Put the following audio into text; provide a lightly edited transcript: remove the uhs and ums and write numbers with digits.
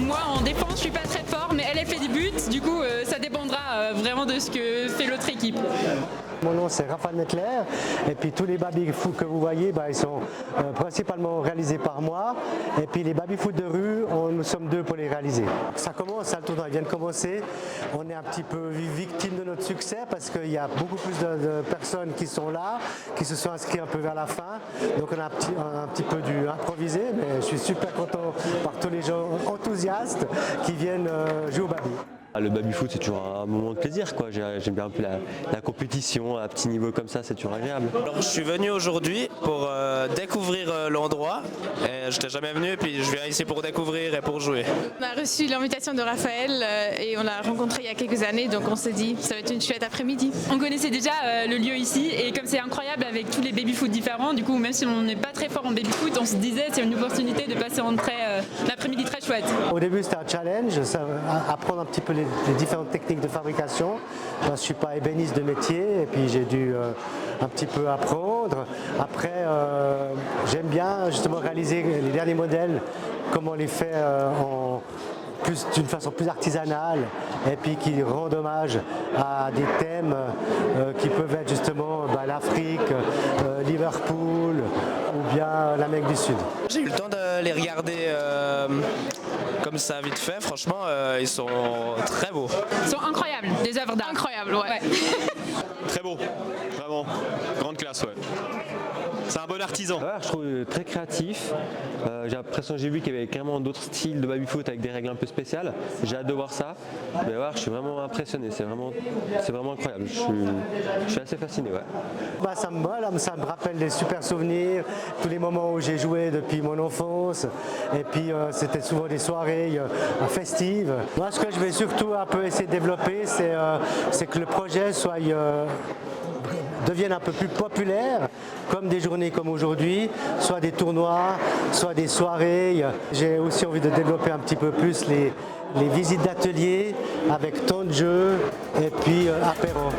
moi en défense je suis pas très fort, mais elle fait des buts, du coup ça dépendra vraiment de ce que fait l'autre équipe. Mon nom c'est Raphaël Mettler et puis tous les baby-foot que vous voyez ils sont principalement réalisés par moi et puis les baby-foot de rue nous sommes deux pour les réaliser. Ça commence, le tournoi vient de commencer, on est un petit peu victime de notre succès parce qu'il y a beaucoup plus de personnes qui sont là, qui se sont inscrits un peu vers la fin, donc on a un petit peu dû improviser, mais je suis super content par tous les gens enthousiastes qui viennent jouer au baby. Le baby-foot c'est toujours un moment de plaisir, quoi. J'aime bien un peu la compétition à petit niveau comme ça, c'est toujours agréable. Alors, je suis venu aujourd'hui pour découvrir l'endroit. Je n'étais jamais venu et puis je viens ici pour découvrir et pour jouer. On a reçu l'invitation de Raphaël et on l'a rencontré il y a quelques années, donc on s'est dit ça va être une chouette après-midi. On connaissait déjà le lieu ici et comme c'est incroyable avec tous les baby-foot différents, du coup même si on n'est pas très fort en baby-foot, on se disait c'est une opportunité de passer en l'après-midi très chouette. Au début c'était un challenge, apprendre un petit peu les différentes techniques de fabrication. Je ne suis pas ébéniste de métier et puis j'ai dû un petit peu apprendre. Après j'aime bien justement réaliser les derniers modèles, comment on les fait d'une façon plus artisanale et puis qui rendent hommage à des thèmes qui peuvent être justement l'Afrique, Liverpool ou bien l'Amérique du Sud. J'ai eu le temps de les regarder comme ça vite fait, franchement ils sont très beaux. Ils sont incroyables, des œuvres d'art. Incroyables, ouais. Très beau, vraiment, grande classe, ouais. C'est un bon artisan. Ouais, je trouve très créatif. J'ai l'impression que j'ai vu qu'il y avait carrément d'autres styles de baby-foot avec des règles un peu spéciales. J'ai hâte de voir ça. Mais ouais, je suis vraiment impressionné. C'est vraiment incroyable. Je suis assez fasciné. Ouais. Ça me rappelle des super souvenirs, tous les moments où j'ai joué depuis mon enfance. Et puis c'était souvent des soirées festives. Moi, ce que je vais surtout un peu essayer de développer, c'est que le projet devienne un peu plus populaire, comme des journées comme aujourd'hui, soit des tournois, soit des soirées. J'ai aussi envie de développer un petit peu plus les visites d'ateliers avec temps de jeu et puis apéro.